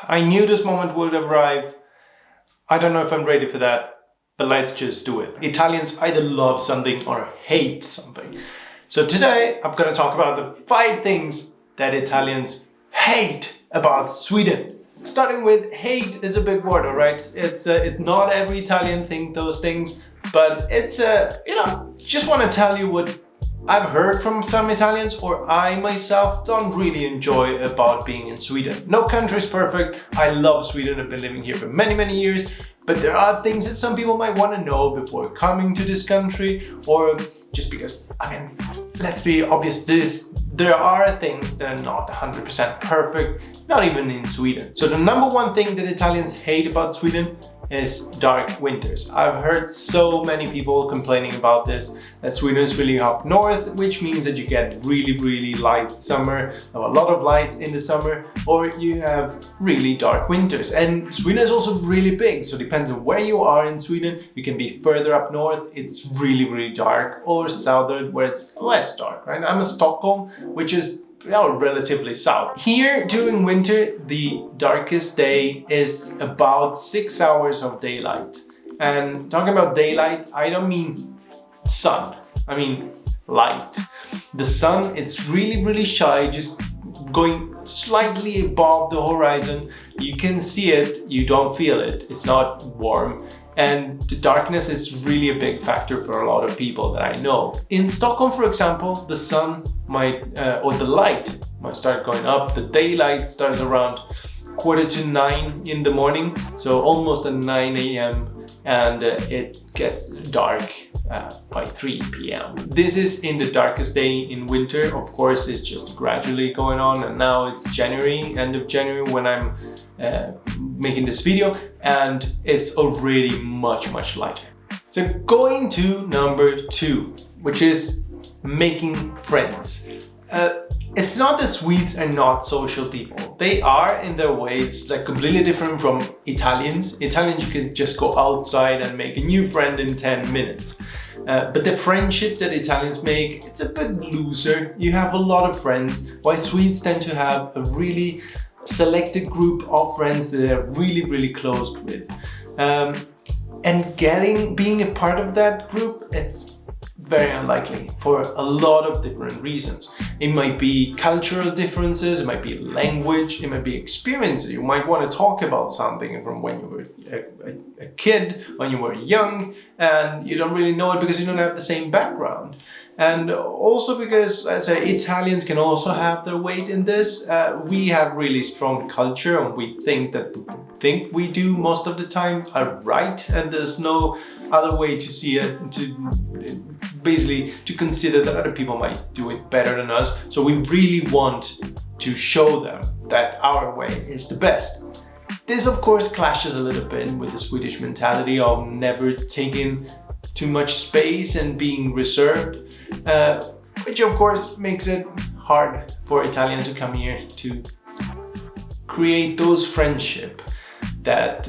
I knew this moment would arrive. I don't know if I'm ready for that, but let's just do it. Italians either love something or hate something. So today I'm gonna talk about the 5 things that Italians hate about Sweden. Starting with hate is a big word, alright? It's not every Italian think those things, but it's just want to tell you what I've heard from some Italians, or I myself don't really enjoy about being in Sweden. No country is perfect. I love Sweden. I've been living here for many years, but there are things that some people might want to know before coming to this country, or just because, let's be obvious, there are things that are not 100% perfect, not even in Sweden. So the number 1 thing that Italians hate about Sweden is dark winters. I've heard so many people complaining about this, that Sweden is really up north, which means that you get really light summer, a lot of light in the summer, or you have really dark winters. And Sweden is also really big, so it depends on where you are in Sweden. You can be further up north, it's really dark, or southern, where it's less dark, right? I'm in Stockholm, which is relatively south. Here during winter, the darkest day is about 6 hours of daylight. And talking about daylight, I don't mean sun, I mean light. The sun, it's really shy, just going slightly above the horizon. You can see it, you don't feel it. It's not warm. And the darkness is really a big factor for a lot of people that I know. In Stockholm, for example, the sun might, or the light might start going up. The daylight starts around 8:45 in the morning, so almost at 9 a.m. and it gets dark by 3 p.m. This is in the darkest day in winter. Of course, it's just gradually going on, and now it's January, end of January when I'm making this video, and it's already much lighter. So going to number 2, which is making friends. It's not that Swedes are not social people. They are in their ways, like completely different from Italians. Italians, you can just go outside and make a new friend in 10 minutes. But the friendship that Italians make, it's a bit looser. You have a lot of friends, while Swedes tend to have a really selected group of friends that they're really close with. And being a part of that group, it's very unlikely for a lot of different reasons. It might be cultural differences, it might be language, it might be experiences. You might want to talk about something from when you were a kid, when you were young, and you don't really know it because you don't have the same background. And also because, let's say, Italians can also have their weight in this. We have really strong culture, and we think that we do most of the time are right, and there's no other way to see it, basically to consider that other people might do it better than us. So we really want to show them that our way is the best. This of course clashes a little bit with the Swedish mentality of never taking too much space and being reserved, which of course makes it hard for Italians to come here to create those friendships that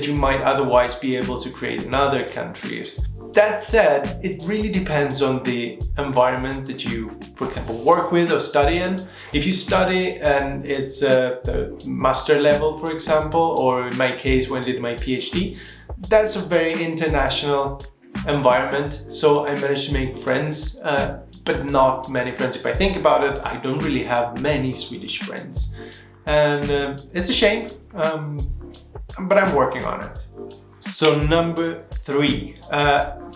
you might otherwise be able to create in other countries. That said, it really depends on the environment that you, for example, work with or study in. If you study and it's the master level, for example, or in my case when I did my PhD, that's a very international environment. So I managed to make friends, but not many friends. If I think about it, I don't really have many Swedish friends. And it's a shame, but I'm working on it. So number 3,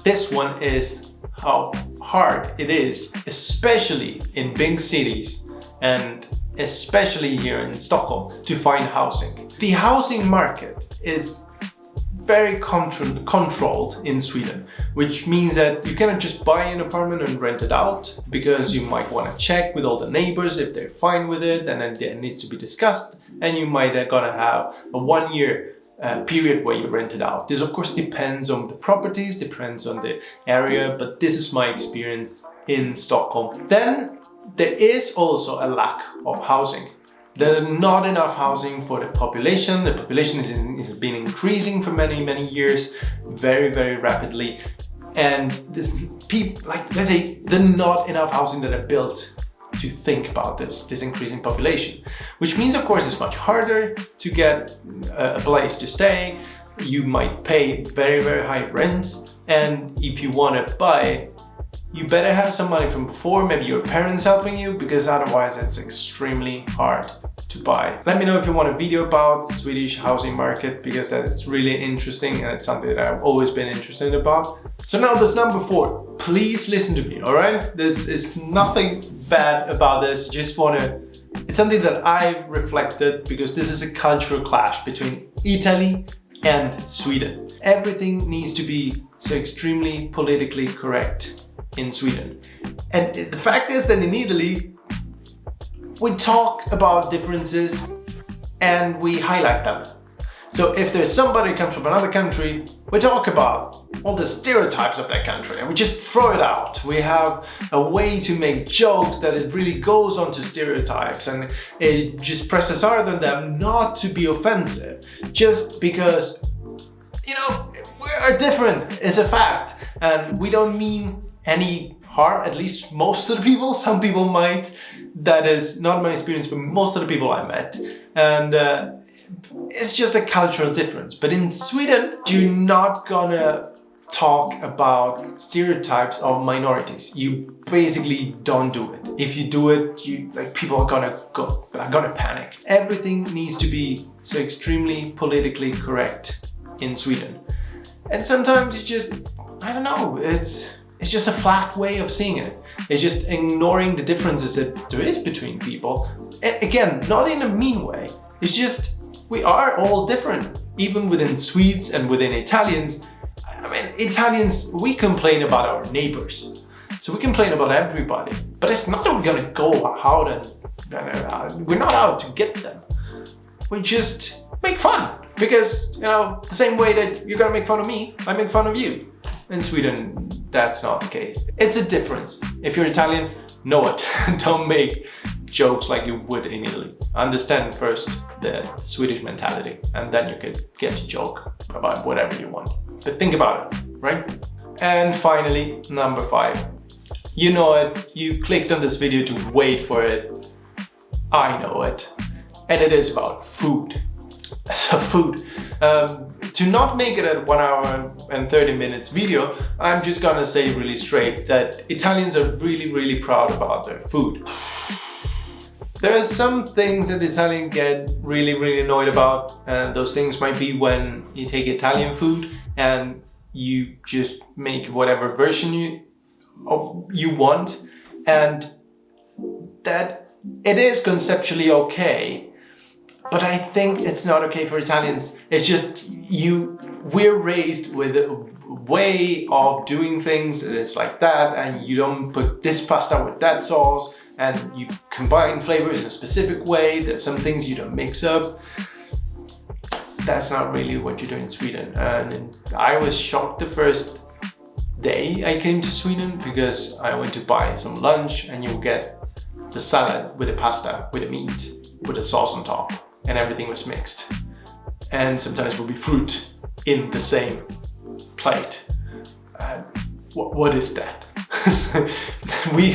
this one is how hard it is, especially in big cities and especially here in Stockholm, to find housing. The housing market is very controlled in Sweden, which means that you cannot just buy an apartment and rent it out, because you might want to check with all the neighbors if they're fine with it, and then it needs to be discussed, and you might gonna have a 1-year period where you rent it out. This of course depends on the properties, depends on the area, but this is my experience in Stockholm. Then there is also a lack of housing. There's not enough housing for the population. The population has been increasing for many years, very rapidly. And this people, like, let's say, there's not enough housing that are built to think about this increasing population, which means, of course, it's much harder to get a place to stay. You might pay very, very high rents, and if you want to buy, you better have some money from before, maybe your parents helping you, because otherwise it's extremely hard to buy. Let me know if you want a video about Swedish housing market, because that is really interesting and it's something that I've always been interested about. So now this number 4, please listen to me, all right? This is nothing bad about this, just it's something that I've reflected, because this is a cultural clash between Italy and Sweden. Everything needs to be so extremely politically correct in Sweden. And the fact is that in Italy, we talk about differences and we highlight them. So if there's somebody who comes from another country, we talk about all the stereotypes of that country and we just throw it out. We have a way to make jokes that it really goes onto stereotypes, and it just presses hard on them not to be offensive, just because, you know, we are different. It's a fact, and we don't mean any harm, at least most of the people. Some people might. That is not my experience for most of the people I met. And it's just a cultural difference. But in Sweden, you're not gonna talk about stereotypes of minorities. You basically don't do it. If you do it, people are gonna panic. Everything needs to be so extremely politically correct in Sweden. And sometimes it's just, I don't know, it's just a flat way of seeing it. It's just ignoring the differences that there is between people. And again, not in a mean way. It's just, we are all different. Even within Swedes and within Italians. I mean, Italians, we complain about our neighbors. So we complain about everybody. But it's not that we're gonna go out and we're not out to get them. We just make fun. Because, you know, the same way that you're gonna make fun of me, I make fun of you. In Sweden, that's not the case. It's a difference. If you're Italian, know it. Don't make jokes like you would in Italy. Understand first the Swedish mentality, and then you could get to joke about whatever you want. But think about it, right? And finally, number 5. You know it. You clicked on this video to wait for it. I know it. And it is about food. So food. To not make it a 1 hour and 30 minutes video, I'm just gonna say really straight that Italians are really, really proud about their food. There are some things that Italians get really, really annoyed about, and those things might be when you take Italian food and you just make whatever version you want, and that it is conceptually okay. But I think it's not okay for Italians. It's just we're raised with a way of doing things that is like that, and you don't put this pasta with that sauce, and you combine flavors in a specific way. There's some things you don't mix up. That's not really what you do in Sweden. And I was shocked the first day I came to Sweden, because I went to buy some lunch and you get the salad with the pasta, with the meat, with the sauce on top. And everything was mixed. And sometimes will be fruit in the same plate. What is that? we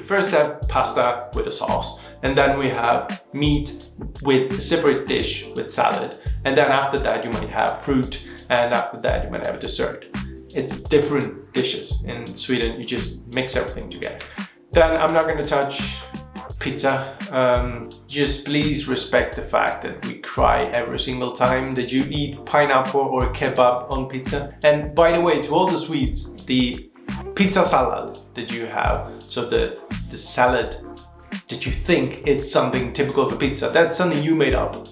first have pasta with a sauce, and then we have meat with a separate dish with salad, and then after that you might have fruit, and after that you might have a dessert. It's different dishes. In Sweden you just mix everything together. Then I'm not going to touch pizza. Just please respect the fact that we cry every single time that you eat pineapple or kebab on pizza. And by the way, to all the Swedes, the pizza salad that you have, so the salad that you think it's something typical of a pizza, that's something you made up.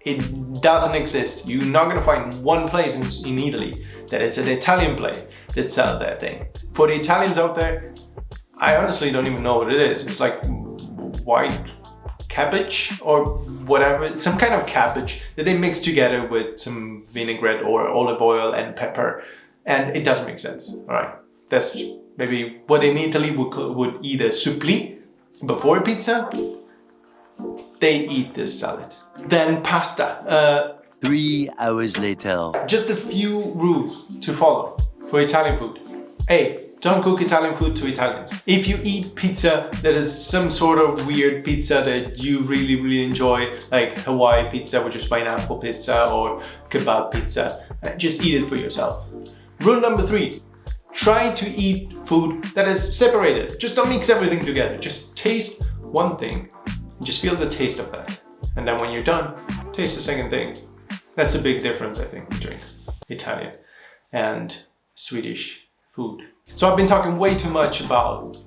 It doesn't exist. You're not gonna find one place in Italy that it's an Italian place that sells that thing. For the Italians out there, I honestly don't even know what it is. It's like white cabbage or whatever. It's some kind of cabbage that they mix together with some vinaigrette or olive oil and pepper, and it doesn't make sense. All right, that's maybe what in Italy would eat a suppli before pizza. They eat this salad. Then pasta. 3 hours later. Just a few rules to follow for Italian food. A, Don't cook Italian food to Italians. If you eat pizza that is some sort of weird pizza that you really enjoy, like Hawaii pizza, which is pineapple pizza, or kebab pizza, just eat it for yourself. Rule number 3, try to eat food that is separated. Just don't mix everything together. Just taste one thing and just feel the taste of that. And then when you're done, taste the second thing. That's a big difference, I think, between Italian and Swedish food. So I've been talking way too much about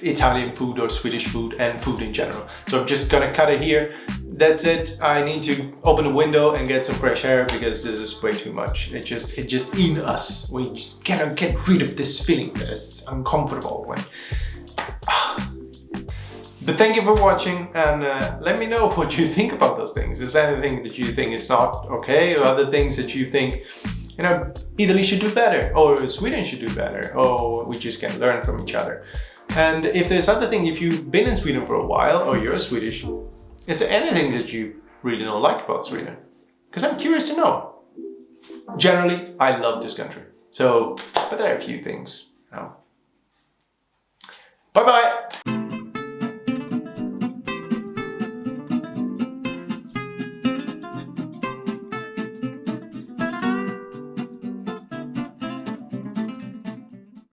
Italian food or Swedish food and food in general. So I'm just gonna cut it here. That's it. I need to open a window and get some fresh air because this is way too much. It just in us. We just cannot get rid of this feeling that it's uncomfortable when. But thank you for watching, and let me know what you think about those things. Is there anything that you think is not okay, or other things that you think, you know, Italy should do better, or Sweden should do better, or we just can learn from each other. And if there's other thing, if you've been in Sweden for a while, or you're Swedish, is there anything that you really don't like about Sweden? Because I'm curious to know. Generally, I love this country. So, but there are a few things. You know. Bye bye!